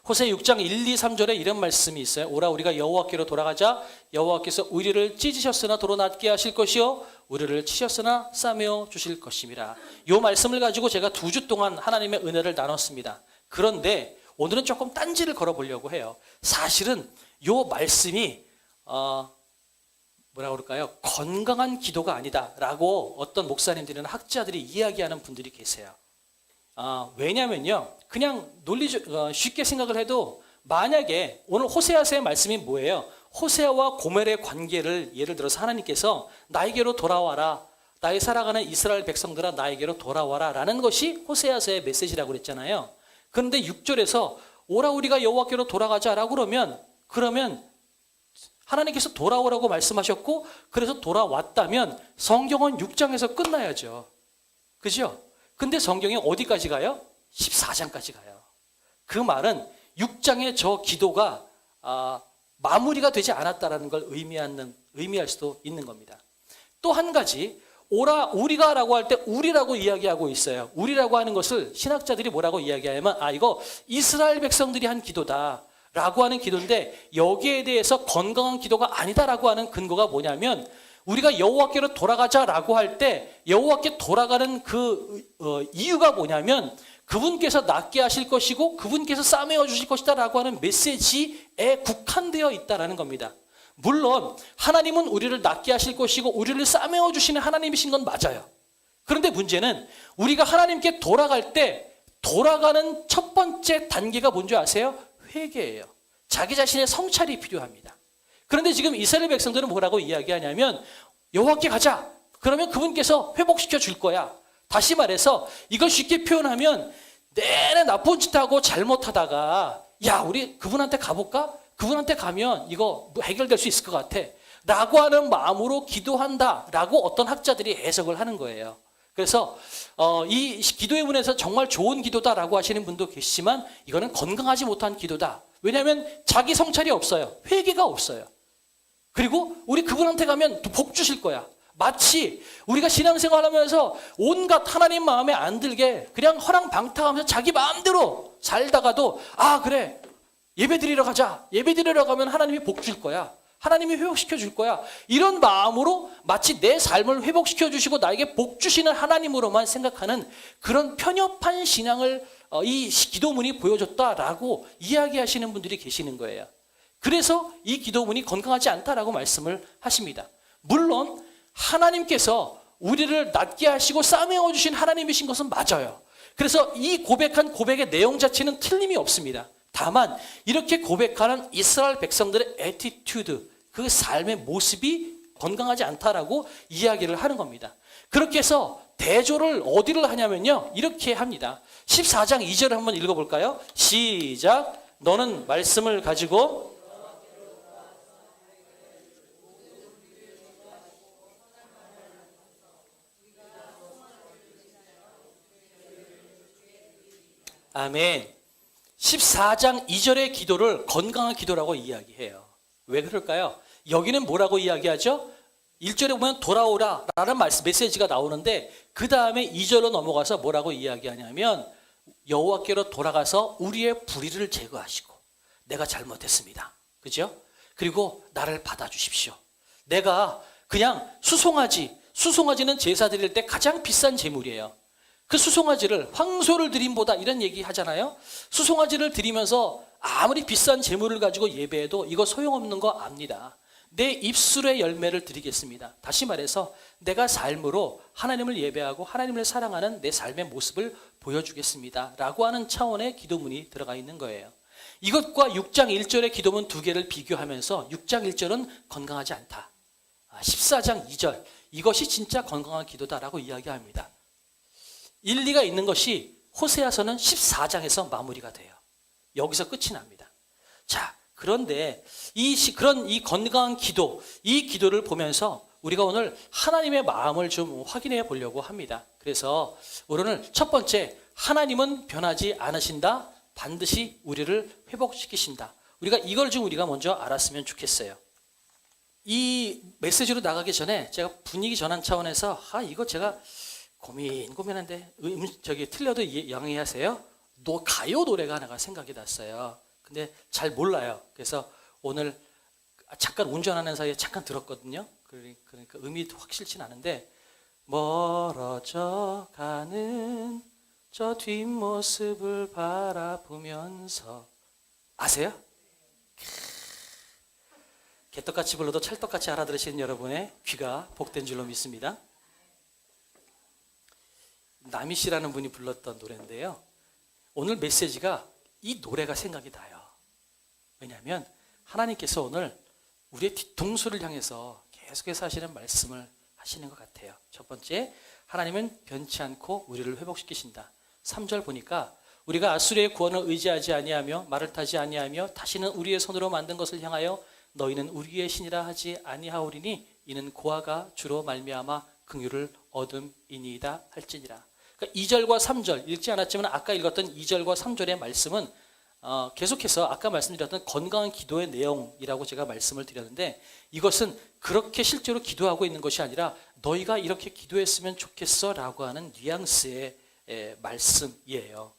호세 6장 1, 2, 3절에 이런 말씀이 있어요. 오라 우리가 여호와께로 돌아가자. 여호와께서 우리를 찢으셨으나 도로 낮게 하실 것이요 우리를 치셨으나 싸매어 주실 것임이라. 이 말씀을 가지고 제가 2주 동안 하나님의 은혜를 나눴습니다. 그런데 오늘은 조금 딴지를 걸어보려고 해요. 사실은 이 말씀이 뭐라 그럴까요? 건강한 기도가 아니다라고 어떤 목사님들이나 학자들이 이야기하는 분들이 계세요. 왜냐면요, 그냥 쉽게 생각을 해도 만약에 오늘 호세아서의 말씀이 뭐예요? 호세아와 고멜의 관계를 예를 들어서 하나님께서 나에게로 돌아와라, 나의 살아가는 이스라엘 백성들아 나에게로 돌아와라 라는 것이 호세아서의 메시지라고 그랬잖아요. 그런데 6절에서 오라 우리가 여호와께로 돌아가자라고 그러면 하나님께서 돌아오라고 말씀하셨고 그래서 돌아왔다면 성경은 6장에서 끝나야죠. 그죠? 근데 성경이 어디까지 가요? 14장까지 가요. 그 말은 6장의 저 기도가 마무리가 되지 않았다라는 걸 의미할 수도 있는 겁니다. 또 한 가지, 오라 우리가 라고 할 때 우리라고 이야기하고 있어요. 우리라고 하는 것을 신학자들이 뭐라고 이야기하냐면 이거 이스라엘 백성들이 한 기도다 라고 하는 기도인데, 여기에 대해서 건강한 기도가 아니다라고 하는 근거가 뭐냐면, 우리가 여호와께로 돌아가자라고 할 때 여호와께 돌아가는 그 이유가 뭐냐면 그분께서 낫게 하실 것이고 그분께서 싸매어 주실 것이다라고 하는 메시지에 국한되어 있다라는 겁니다. 물론 하나님은 우리를 낫게 하실 것이고 우리를 싸매어 주시는 하나님이신 건 맞아요. 그런데 문제는 우리가 하나님께 돌아갈 때 돌아가는 첫 번째 단계가 뭔지 아세요? 회개예요. 자기 자신의 성찰이 필요합니다. 그런데 지금 이스라엘 백성들은 뭐라고 이야기하냐면 여호와께 가자. 그러면 그분께서 회복시켜 줄 거야. 다시 말해서 이걸 쉽게 표현하면 내내 나쁜 짓 하고 잘못하다가 야 우리 그분한테 가볼까? 그분한테 가면 이거 해결될 수 있을 것 같아 라고 하는 마음으로 기도한다라고 어떤 학자들이 해석을 하는 거예요. 그래서 이 기도의 문에서 정말 좋은 기도다라고 하시는 분도 계시지만 이거는 건강하지 못한 기도다. 왜냐하면 자기 성찰이 없어요. 회개가 없어요. 그리고 우리 그분한테 가면 복 주실 거야. 마치 우리가 신앙생활하면서 온갖 하나님 마음에 안 들게 그냥 허랑방탕하면서 자기 마음대로 살다가도 그래 예배드리러 가자. 예배드리러 가면 하나님이 복 줄 거야. 하나님이 회복시켜 줄 거야. 이런 마음으로 마치 내 삶을 회복시켜 주시고 나에게 복 주시는 하나님으로만 생각하는 그런 편협한 신앙을 이 기도문이 보여줬다라고 이야기하시는 분들이 계시는 거예요. 그래서 이 기도문이 건강하지 않다라고 말씀을 하십니다. 물론 하나님께서 우리를 낫게 하시고 싸매어 주신 하나님이신 것은 맞아요. 그래서 이 고백한 고백의 내용 자체는 틀림이 없습니다. 다만 이렇게 고백하는 이스라엘 백성들의 애티튜드, 그 삶의 모습이 건강하지 않다라고 이야기를 하는 겁니다. 그렇게 해서 대조를 어디를 하냐면요, 이렇게 합니다. 14장 2절을 한번 읽어볼까요? 시작. 너는 말씀을 가지고 아멘. 14장 2절의 기도를 건강한 기도라고 이야기해요. 왜 그럴까요? 여기는 뭐라고 이야기하죠? 1절에 보면 돌아오라 라는 메시지가 나오는데 그 다음에 2절로 넘어가서 뭐라고 이야기하냐면 여호와께로 돌아가서 우리의 불의를 제거하시고 내가 잘못했습니다. 그죠? 그리고 나를 받아주십시오. 내가 그냥 수송아지는 제사 드릴 때 가장 비싼 제물이에요. 그 수송아지를 황소를 드림보다 이런 얘기 하잖아요. 수송아지를 드리면서 아무리 비싼 제물을 가지고 예배해도 이거 소용없는 거 압니다. 내 입술의 열매를 드리겠습니다. 다시 말해서 내가 삶으로 하나님을 예배하고 하나님을 사랑하는 내 삶의 모습을 보여주겠습니다 라고 하는 차원의 기도문이 들어가 있는 거예요. 이것과 6장 1절의 기도문 두 개를 비교하면서 6장 1절은 건강하지 않다. 14장 2절 이것이 진짜 건강한 기도다라고 이야기합니다. 일리가 있는 것이 호세아서는 14장에서 마무리가 돼요. 여기서 끝이 납니다. 자, 그런데 그런 건강한 기도, 이 기도를 보면서 우리가 오늘 하나님의 마음을 좀 확인해 보려고 합니다. 그래서 오늘 첫 번째, 하나님은 변하지 않으신다. 반드시 우리를 회복시키신다. 우리가 먼저 알았으면 좋겠어요. 이 메시지로 나가기 전에 제가 분위기 전환 차원에서 이거 제가 고민한데 틀려도 양해하세요. 가요 노래가 하나가 생각이 났어요. 근데 잘 몰라요. 그래서 오늘 잠깐 운전하는 사이에 잠깐 들었거든요. 그러니까 의미도 확실치 않은데, 멀어져 가는 저 뒷모습을 바라보면서, 아세요? 개떡같이 불러도 찰떡같이 알아들으시는 여러분의 귀가 복된 줄로 믿습니다. 남희 씨라는 분이 불렀던 노래인데요. 오늘 메시지가 이 노래가 생각이 나요. 왜냐하면 하나님께서 오늘 우리의 뒤통수를 향해서 계속해서 하시는 말씀을 하시는 것 같아요. 첫 번째, 하나님은 변치 않고 우리를 회복시키신다. 3절 보니까 우리가 아수르의 구원을 의지하지 아니하며 말을 타지 아니하며 다시는 우리의 손으로 만든 것을 향하여 너희는 우리의 신이라 하지 아니하오리니 이는 고아가 주로 말미암아 긍휼을 얻음이니이다 할지니라. 그러니까 2절과 3절 읽지 않았지만 아까 읽었던 2절과 3절의 말씀은 계속해서 아까 말씀드렸던 건강한 기도의 내용이라고 제가 말씀을 드렸는데, 이것은 그렇게 실제로 기도하고 있는 것이 아니라 너희가 이렇게 기도했으면 좋겠어 라고 하는 뉘앙스의 말씀이에요.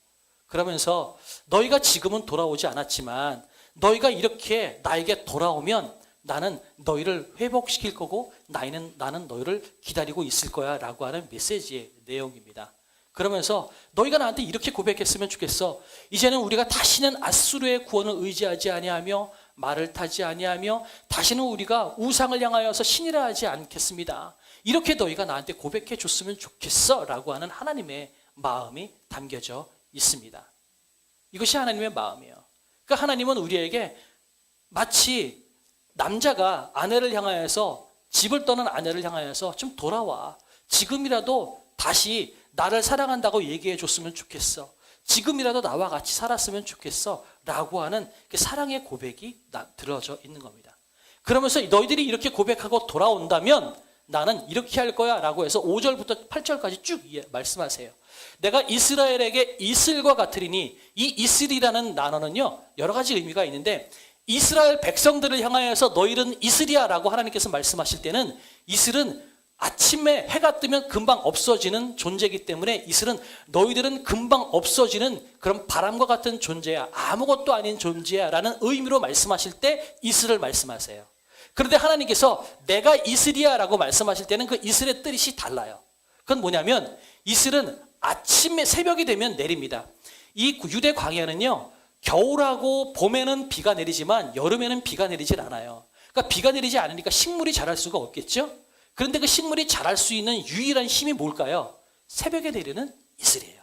그러면서 너희가 지금은 돌아오지 않았지만 너희가 이렇게 나에게 돌아오면 나는 너희를 회복시킬 거고 나는 너희를 기다리고 있을 거야 라고 하는 메시지의 내용입니다. 그러면서 너희가 나한테 이렇게 고백했으면 좋겠어. 이제는 우리가 다시는 아수르의 구원을 의지하지 아니하며 말을 타지 아니하며 다시는 우리가 우상을 향하여서 신이라 하지 않겠습니다. 이렇게 너희가 나한테 고백해 줬으면 좋겠어 라고 하는 하나님의 마음이 담겨져 있습니다. 이것이 하나님의 마음이에요. 그러니까 하나님은 우리에게 마치 남자가 아내를 향하여서, 집을 떠난 아내를 향하여서 좀 돌아와. 지금이라도 다시 나를 사랑한다고 얘기해 줬으면 좋겠어. 지금이라도 나와 같이 살았으면 좋겠어 라고 하는 그 사랑의 고백이 들어져 있는 겁니다. 그러면서 너희들이 이렇게 고백하고 돌아온다면 나는 이렇게 할 거야 라고 해서 5절부터 8절까지 쭉 말씀하세요. 내가 이스라엘에게 이슬과 같으리니, 이 이슬이라는 단어는요 여러 가지 의미가 있는데, 이스라엘 백성들을 향하여서 너희는 이슬이야 라고 하나님께서 말씀하실 때는, 이슬은 아침에 해가 뜨면 금방 없어지는 존재이기 때문에 이슬은 너희들은 금방 없어지는 그런 바람과 같은 존재야, 아무것도 아닌 존재야 라는 의미로 말씀하실 때 이슬을 말씀하세요. 그런데 하나님께서 내가 이슬이야 라고 말씀하실 때는 그 이슬의 뜻이 달라요. 그건 뭐냐면 이슬은 아침에 새벽이 되면 내립니다. 이 유대 광야는요 겨울하고 봄에는 비가 내리지만 여름에는 비가 내리질 않아요. 그러니까 비가 내리지 않으니까 식물이 자랄 수가 없겠죠. 그런데 그 식물이 자랄 수 있는 유일한 힘이 뭘까요? 새벽에 내리는 이슬이에요.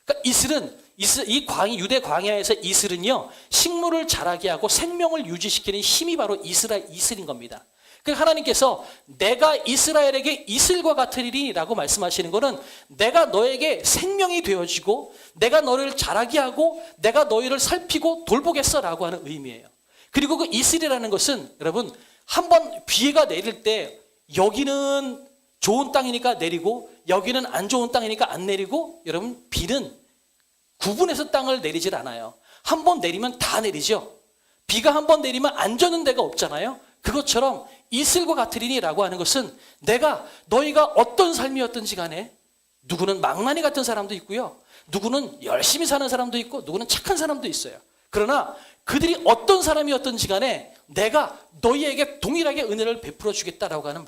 그러니까 유대 광야에서 이슬은요 식물을 자라게 하고 생명을 유지시키는 힘이 바로 이슬인 겁니다. 그러니까 하나님께서 내가 이스라엘에게 이슬과 같으리니 라고 말씀하시는 것은 내가 너에게 생명이 되어지고 내가 너를 자라게 하고 내가 너희를 살피고 돌보겠어 라고 하는 의미예요. 그리고 그 이슬이라는 것은 여러분 한번 비가 내릴 때 여기는 좋은 땅이니까 내리고 여기는 안 좋은 땅이니까 안 내리고, 여러분 비는 구분해서 땅을 내리질 않아요. 한 번 내리면 다 내리죠. 비가 한 번 내리면 안 젖는 데가 없잖아요. 그것처럼 이슬과 같으리니 라고 하는 것은 내가 너희가 어떤 삶이었든지 간에, 누구는 망나니 같은 사람도 있고요, 누구는 열심히 사는 사람도 있고 누구는 착한 사람도 있어요. 그러나 그들이 어떤 사람이었든지 간에 내가 너희에게 동일하게 은혜를 베풀어 주겠다라고 하는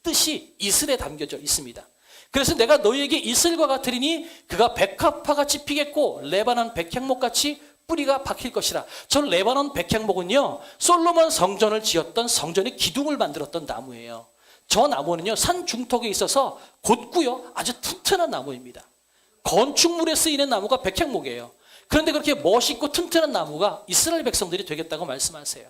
뜻이 이슬에 담겨져 있습니다. 그래서 내가 너희에게 이슬과 같으리니 그가 백합화같이 피겠고 레바논 백향목같이 뿌리가 박힐 것이라. 저 레바논 백향목은요 솔로몬 성전을 지었던 성전의 기둥을 만들었던 나무예요. 저 나무는요 산 중턱에 있어서 곧고요 아주 튼튼한 나무입니다. 건축물에 쓰이는 나무가 백향목이에요. 그런데 그렇게 멋있고 튼튼한 나무가 이스라엘 백성들이 되겠다고 말씀하세요.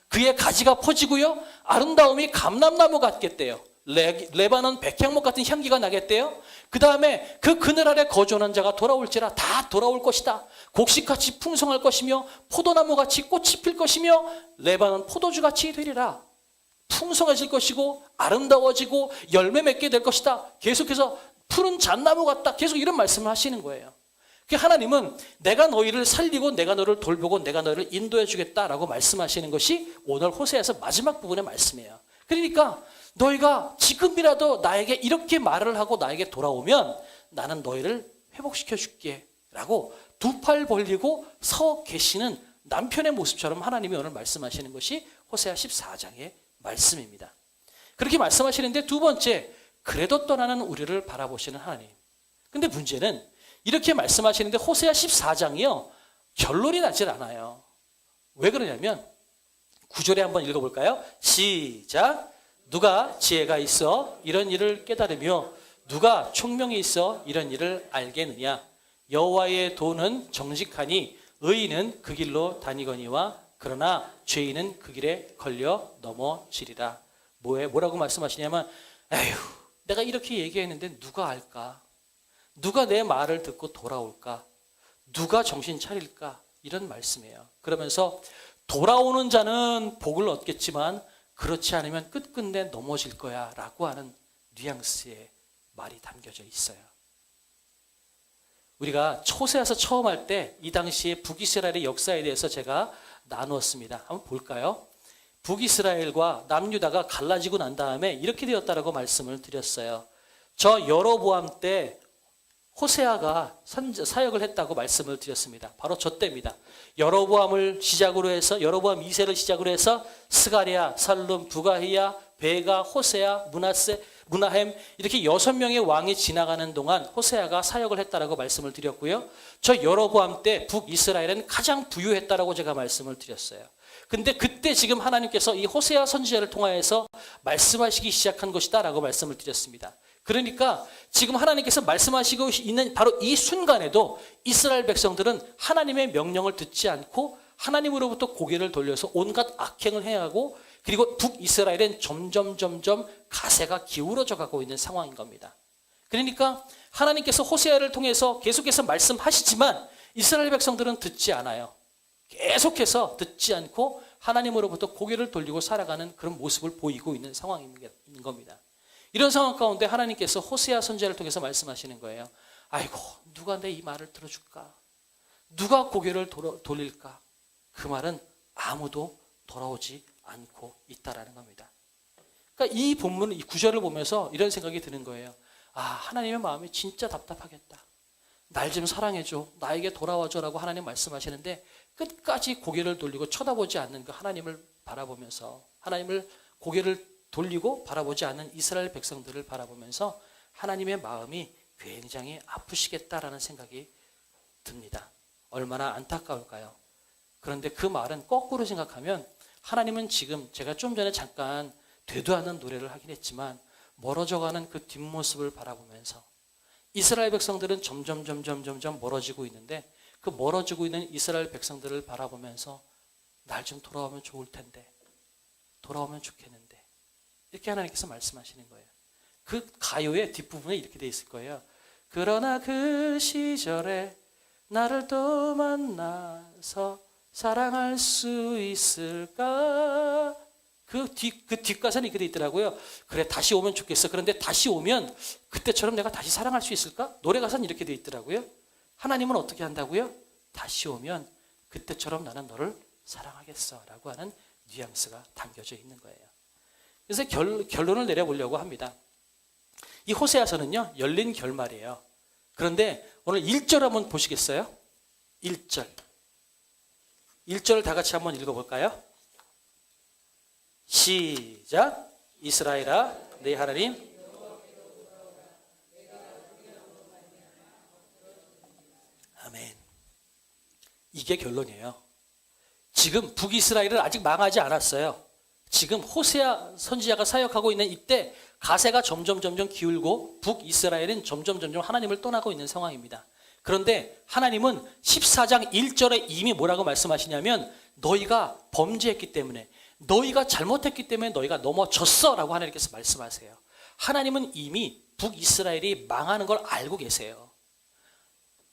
그의 가지가 퍼지고요 아름다움이 감람나무 같겠대요. 레바논 백향목 같은 향기가 나겠대요. 그 다음에 그 그늘 아래 거주하는 자가 돌아올지라. 다 돌아올 것이다. 곡식같이 풍성할 것이며 포도나무같이 꽃이 필 것이며 레바논 포도주같이 되리라. 풍성해질 것이고 아름다워지고 열매 맺게 될 것이다. 계속해서 푸른 잣나무 같다. 계속 이런 말씀을 하시는 거예요. 하나님은 내가 너희를 살리고 내가 너를 돌보고 내가 너희를 인도해 주겠다라고 말씀하시는 것이 오늘 호세아서 마지막 부분의 말씀이에요. 그러니까 너희가 지금이라도 나에게 이렇게 말을 하고 나에게 돌아오면 나는 너희를 회복시켜 줄게 라고 두 팔 벌리고 서 계시는 남편의 모습처럼 하나님이 오늘 말씀하시는 것이 호세아 14장의 말씀입니다. 그렇게 말씀하시는데 두 번째, 그래도 떠나는 우리를 바라보시는 하나님. 근데 문제는 이렇게 말씀하시는데 호세아 14장이요. 결론이 나질 않아요. 왜 그러냐면 9절에 한번 읽어볼까요? 시작. 누가 지혜가 있어 이런 일을 깨달으며 누가 총명이 있어 이런 일을 알겠느냐. 여호와의 도는 정직하니 의인은 그 길로 다니거니와 그러나 죄인은 그 길에 걸려 넘어지리라. 뭐라고 말씀하시냐면 에휴 내가 이렇게 얘기했는데 누가 알까? 누가 내 말을 듣고 돌아올까? 누가 정신 차릴까? 이런 말씀이에요. 그러면서 돌아오는 자는 복을 얻겠지만 그렇지 않으면 끝끝내 넘어질 거야 라고 하는 뉘앙스의 말이 담겨져 있어요. 우리가 호세아서 처음 할 때 이 당시에 북이스라엘의 역사에 대해서 제가 나누었습니다. 한번 볼까요? 북이스라엘과 남유다가 갈라지고 난 다음에 이렇게 되었다라고 말씀을 드렸어요. 저 여로보암 때 호세아가 사역을 했다고 말씀을 드렸습니다. 바로 저 때입니다. 여로보암을 시작으로 해서 여로보암 2세를 시작으로 해서 스가랴, 살룸, 부가히야, 베가, 호세아, 무나햄 이렇게 6명의 왕이 지나가는 동안 호세아가 사역을 했다라고 말씀을 드렸고요. 저 여로보암 때 북이스라엘은 가장 부유했다라고 제가 말씀을 드렸어요. 근데 그때 지금 하나님께서 이 호세아 선지자를 통하여서 말씀하시기 시작한 것이다라고 말씀을 드렸습니다. 그러니까 지금 하나님께서 말씀하시고 있는 바로 이 순간에도 이스라엘 백성들은 하나님의 명령을 듣지 않고 하나님으로부터 고개를 돌려서 온갖 악행을 행하고 그리고 북이스라엘은 점점 가세가 기울어져 가고 있는 상황인 겁니다. 그러니까 하나님께서 호세아를 통해서 계속해서 말씀하시지만 이스라엘 백성들은 듣지 않아요. 계속해서 듣지 않고 하나님으로부터 고개를 돌리고 살아가는 그런 모습을 보이고 있는 상황인 겁니다. 이런 상황 가운데 하나님께서 호세아 선지자를 통해서 말씀하시는 거예요. 아이고 누가 내 이 말을 들어줄까? 누가 고개를 돌릴까? 그 말은 아무도 돌아오지 않고 있다라는 겁니다. 그러니까 이 본문, 이 구절을 보면서 이런 생각이 드는 거예요. 아, 하나님의 마음이 진짜 답답하겠다. 날 좀 사랑해줘. 나에게 돌아와줘라고 하나님 말씀하시는데 끝까지 고개를 돌리고 쳐다보지 않는 그 하나님을 바라보면서 하나님을 고개를 돌리고 바라보지 않는 이스라엘 백성들을 바라보면서 하나님의 마음이 굉장히 아프시겠다라는 생각이 듭니다. 얼마나 안타까울까요? 그런데 그 말은 거꾸로 생각하면 하나님은 지금 제가 좀 전에 잠깐 되도 않는 노래를 하긴 했지만 멀어져가는 그 뒷모습을 바라보면서 이스라엘 백성들은 점점 멀어지고 있는데 그 멀어지고 있는 이스라엘 백성들을 바라보면서 날 좀 돌아오면 좋을 텐데 돌아오면 좋겠는데 이렇게 하나님께서 말씀하시는 거예요. 그 가요의 뒷부분에 이렇게 돼 있을 거예요. 그러나 그 시절에 나를 또 만나서 사랑할 수 있을까? 그 뒷가사는 이렇게 돼 있더라고요. 그래 다시 오면 좋겠어. 그런데 다시 오면 그때처럼 내가 다시 사랑할 수 있을까? 노래 가사는 이렇게 돼 있더라고요. 하나님은 어떻게 한다고요? 다시 오면 그때처럼 나는 너를 사랑하겠어 라고 하는 뉘앙스가 담겨져 있는 거예요. 그래서 결론을 내려보려고 합니다. 이 호세아서는요 열린 결말이에요. 그런데 오늘 1절 한번 보시겠어요? 1절. 1절을 다 같이 한번 읽어볼까요? 시작. 이스라엘아 내 하나님 아멘. 이게 결론이에요. 지금 북이스라엘은 아직 망하지 않았어요. 지금 호세아 선지자가 사역하고 있는 이때 가세가 점점 기울고 북이스라엘은 점점 하나님을 떠나고 있는 상황입니다. 그런데 하나님은 14장 1절에 이미 뭐라고 말씀하시냐면 너희가 범죄했기 때문에 너희가 잘못했기 때문에 너희가 넘어졌어 라고 하나님께서 말씀하세요. 하나님은 이미 북이스라엘이 망하는 걸 알고 계세요.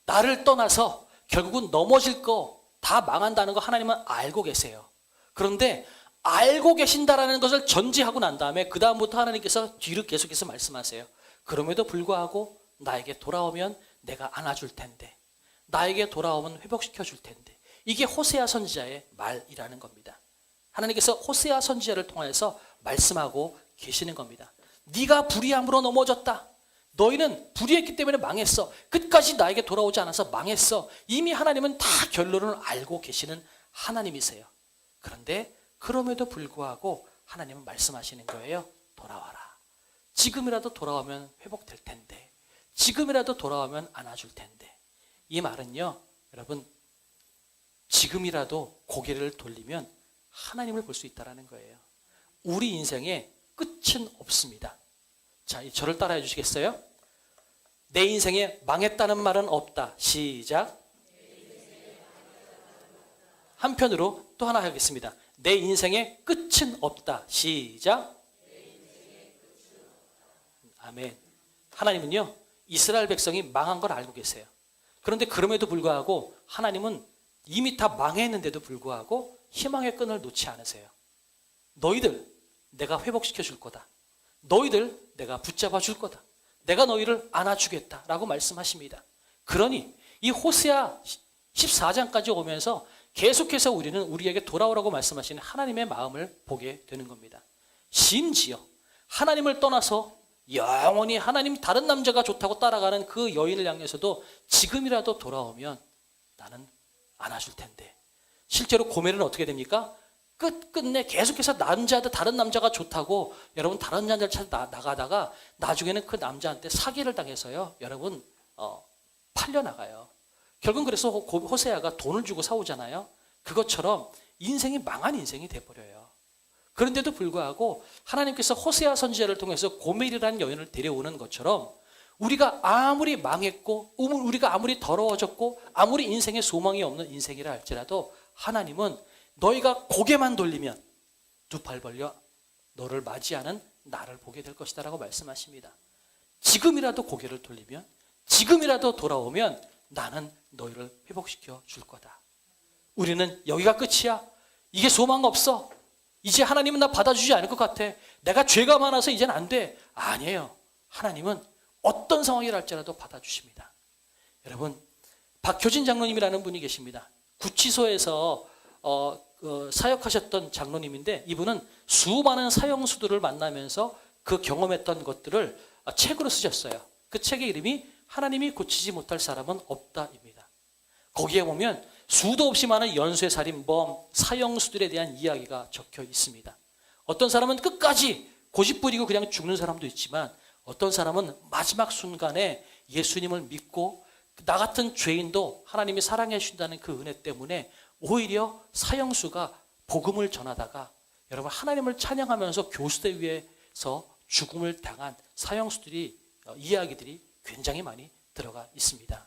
나를 떠나서 결국은 넘어질 거 다 망한다는 거 하나님은 알고 계세요. 그런데 알고 계신다라는 것을 전제하고 난 다음에 그 다음부터 하나님께서 뒤를 계속해서 말씀하세요. 그럼에도 불구하고 나에게 돌아오면 내가 안아줄 텐데 나에게 돌아오면 회복시켜 줄 텐데 이게 호세아 선지자의 말이라는 겁니다. 하나님께서 호세아 선지자를 통해서 말씀하고 계시는 겁니다. 네가 불의함으로 넘어졌다. 너희는 불의했기 때문에 망했어. 끝까지 나에게 돌아오지 않아서 망했어. 이미 하나님은 다 결론을 알고 계시는 하나님이세요. 그런데 그럼에도 불구하고 하나님은 말씀하시는 거예요. 돌아와라. 지금이라도 돌아오면 회복될 텐데, 지금이라도 돌아오면 안아줄 텐데. 이 말은요, 여러분, 지금이라도 고개를 돌리면 하나님을 볼 수 있다는 거예요. 우리 인생에 끝은 없습니다. 자, 저를 따라해 주시겠어요? 내 인생에 망했다는 말은 없다. 시작. 한편으로 또 하나 하겠습니다. 내 인생에 끝은 없다. 시작. 아멘. 하나님은요, 이스라엘 백성이 망한 걸 알고 계세요. 그런데 그럼에도 불구하고 하나님은 이미 다 망했는데도 불구하고 희망의 끈을 놓지 않으세요. 너희들 내가 회복시켜 줄 거다. 너희들 내가 붙잡아 줄 거다. 내가 너희를 안아주겠다라고 말씀하십니다. 그러니 이 호세아 14장까지 오면서 계속해서 우리는 우리에게 돌아오라고 말씀하시는 하나님의 마음을 보게 되는 겁니다. 심지어 하나님을 떠나서 영원히 하나님 다른 남자가 좋다고 따라가는 그 여인을 향해서도 지금이라도 돌아오면 나는 안아줄 텐데. 실제로 고멜은 어떻게 됩니까? 끝내 계속해서 다른 남자가 좋다고 여러분 다른 남자를 찾아 나가다가 나중에는 그 남자한테 사기를 당해서요, 여러분 팔려나가요. 결국은 그래서 호세아가 돈을 주고 사오잖아요. 그것처럼 인생이 망한 인생이 돼버려요. 그런데도 불구하고 하나님께서 호세아 선지자를 통해서 고멜이라는 여인을 데려오는 것처럼 우리가 아무리 망했고 우리가 아무리 더러워졌고 아무리 인생에 소망이 없는 인생이라 할지라도 하나님은 너희가 고개만 돌리면 두 팔 벌려 너를 맞이하는 나를 보게 될 것이다 라고 말씀하십니다. 지금이라도 고개를 돌리면, 지금이라도 돌아오면 나는 너희를 회복시켜 줄 거다. 우리는 여기가 끝이야. 이게 소망 없어. 이제 하나님은 나 받아주지 않을 것 같아. 내가 죄가 많아서 이젠 안 돼. 아니에요. 하나님은 어떤 상황이라 할지라도 받아주십니다. 여러분, 박효진 장로님이라는 분이 계십니다. 구치소에서 사역하셨던 장로님인데, 이분은 수많은 사형수들을 만나면서 그 경험했던 것들을 책으로 쓰셨어요. 그 책의 이름이 하나님이 고치지 못할 사람은 없다입니다. 거기에 보면 수도 없이 많은 연쇄살인범, 사형수들에 대한 이야기가 적혀 있습니다. 어떤 사람은 끝까지 고집부리고 그냥 죽는 사람도 있지만, 어떤 사람은 마지막 순간에 예수님을 믿고 나 같은 죄인도 하나님이 사랑해 주신다는 그 은혜 때문에 오히려 사형수가 복음을 전하다가 여러분 하나님을 찬양하면서 교수대 위에서 죽음을 당한 사형수들이 이야기들이 굉장히 많이 들어가 있습니다.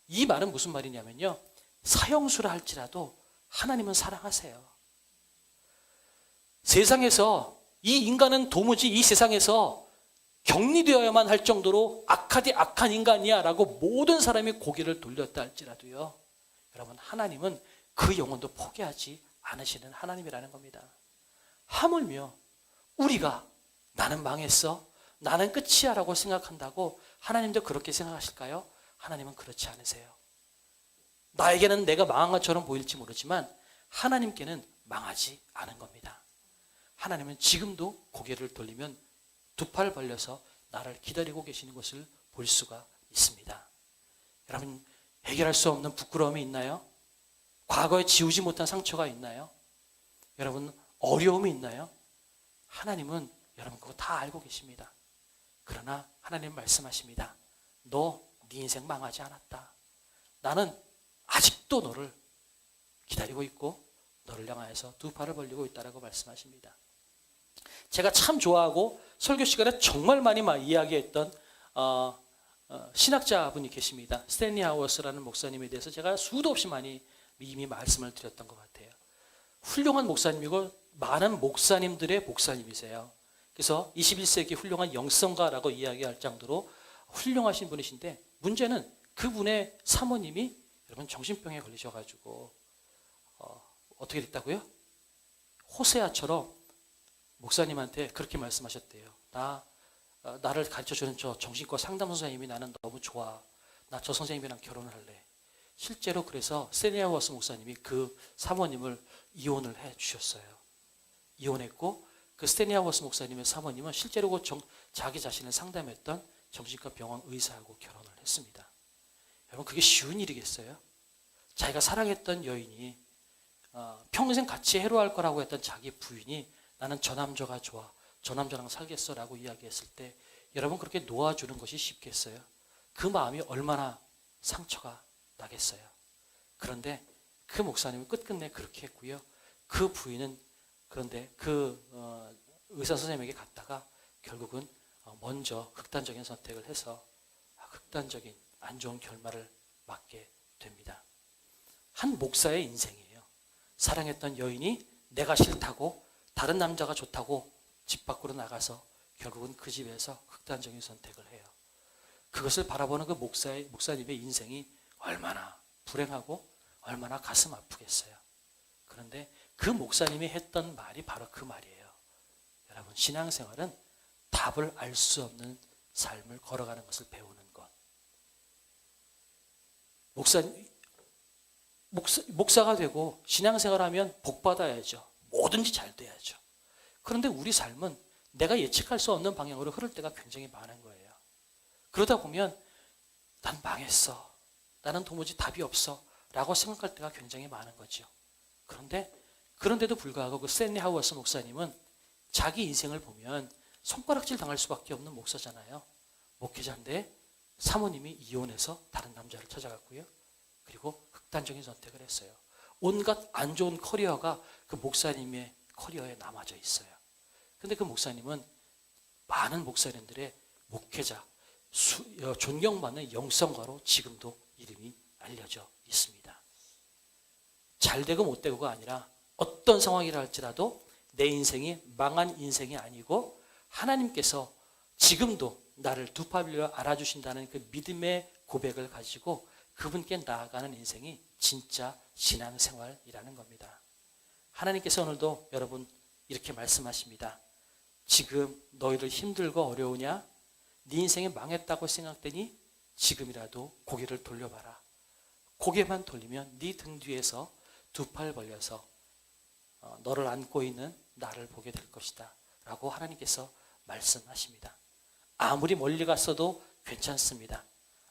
이 말은 무슨 말이냐면요, 사형수라 할지라도 하나님은 사랑하세요. 세상에서 이 인간은 도무지 이 세상에서 격리되어야만 할 정도로 악한 인간이야 라고 모든 사람이 고개를 돌렸다 할지라도요, 여러분 하나님은 그 영혼도 포기하지 않으시는 하나님이라는 겁니다. 하물며 우리가 나는 망했어, 나는 끝이야 라고 생각한다고 하나님도 그렇게 생각하실까요? 하나님은 그렇지 않으세요. 나에게는 내가 망한 것처럼 보일지 모르지만 하나님께는 망하지 않은 겁니다. 하나님은 지금도 고개를 돌리면 두 팔 벌려서 나를 기다리고 계시는 것을 볼 수가 있습니다. 여러분, 해결할 수 없는 부끄러움이 있나요? 과거에 지우지 못한 상처가 있나요? 여러분, 어려움이 있나요? 하나님은 여러분 그거 다 알고 계십니다. 그러나 하나님 말씀하십니다. 너 네 인생 망하지 않았다. 나는 아직도 너를 기다리고 있고 너를 향하여서 두 팔을 벌리고 있다라고 말씀하십니다. 제가 참 좋아하고 설교 시간에 정말 많이 이야기했던 신학자분이 계십니다. 스탠리 하워스라는 목사님에 대해서 제가 수도 없이 많이 이미 말씀을 드렸던 것 같아요. 훌륭한 목사님이고 많은 목사님들의 목사님이세요. 그래서 21세기 훌륭한 영성가라고 이야기할 정도로 훌륭하신 분이신데, 문제는 그분의 사모님이 여러분 정신병에 걸리셔가지고 어떻게 됐다고요? 호세아처럼 목사님한테 그렇게 말씀하셨대요. 나를 가르쳐주는 저 정신과 상담 선생님이 나는 너무 좋아. 나 저 선생님이랑 결혼을 할래. 실제로 그래서 세니아워스 목사님이 그 사모님을 이혼을 해 주셨어요. 이혼했고 그 스테니아워스 목사님의 사모님은 실제로 자기 자신을 상담했던 정신과 병원 의사하고 결혼을 했습니다. 여러분 그게 쉬운 일이겠어요? 자기가 사랑했던 여인이 평생 같이 해로할 거라고 했던 자기 부인이 나는 저 남자가 좋아, 저 남자랑 살겠어라고 이야기했을 때 여러분 그렇게 놓아주는 것이 쉽겠어요? 그 마음이 얼마나 상처가 나겠어요. 그런데 그 목사님은 끝끝내 그렇게 했고요. 그 부인은 그런데 그 의사 선생님에게 갔다가 결국은 먼저 극단적인 선택을 해서 극단적인 안 좋은 결말을 맞게 됩니다. 한 목사의 인생이에요. 사랑했던 여인이 내가 싫다고 다른 남자가 좋다고 집 밖으로 나가서 결국은 그 집에서 극단적인 선택을 해요. 그것을 바라보는 그 목사님의 인생이 얼마나 불행하고 얼마나 가슴 아프겠어요. 그런데 그 목사님이 했던 말이 바로 그 말이에요. 여러분 신앙생활은 답을 알 수 없는 삶을 걸어가는 것을 배우는 것. 목사가 되고 신앙생활하면 복 받아야죠. 뭐든지 잘 돼야죠. 그런데 우리 삶은 내가 예측할 수 없는 방향으로 흐를 때가 굉장히 많은 거예요. 그러다 보면 난 망했어. 나는 도무지 답이 없어. 라고 생각할 때가 굉장히 많은 거죠. 그런데도 불구하고 그 스탠리 하우어스 목사님은 자기 인생을 보면 손가락질 당할 수밖에 없는 목사잖아요. 목회자인데 사모님이 이혼해서 다른 남자를 찾아갔고요. 그리고 극단적인 선택을 했어요. 온갖 안 좋은 커리어가 그 목사님의 커리어에 남아져 있어요. 그런데 그 목사님은 많은 목사님들의 목회자, 존경받는 영성가로 지금도 이름이 알려져 있습니다. 잘 되고 못 되고가 아니라 어떤 상황이라 할지라도 내 인생이 망한 인생이 아니고 하나님께서 지금도 나를 두 팔 빌려 알아주신다는 그 믿음의 고백을 가지고 그분께 나아가는 인생이 진짜 신앙생활이라는 겁니다. 하나님께서 오늘도 여러분 이렇게 말씀하십니다. 지금 너희들 힘들고 어려우냐? 네 인생이 망했다고 생각되니 지금이라도 고개를 돌려봐라. 고개만 돌리면 네 등 뒤에서 두 팔 벌려서 너를 안고 있는 나를 보게 될 것이다 라고 하나님께서 말씀하십니다. 아무리 멀리 갔어도 괜찮습니다.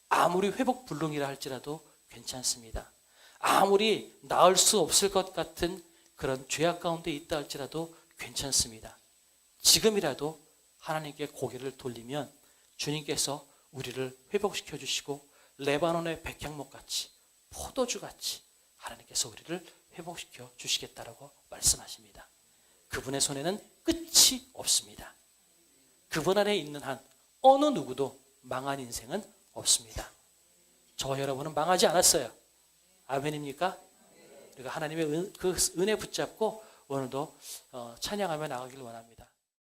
아무리 회복 불능이라 할지라도 괜찮습니다. 아무리 나을 수 없을 것 같은 그런 죄악 가운데 있다 할지라도 괜찮습니다. 지금이라도 하나님께 고개를 돌리면 주님께서 우리를 회복시켜 주시고 레바논의 백향목같이 포도주같이 하나님께서 우리를 회복시켜 주시겠다라고 말씀하십니다. 그분의 손에는 끝이 없습니다. 그분 안에 있는 한 어느 누구도 망한 인생은 없습니다. 저와 여러분은 망하지 않았어요. 아멘입니까? 우리가 하나님의 그 은혜 붙잡고 오늘도 찬양하며 나가기를 원합니다.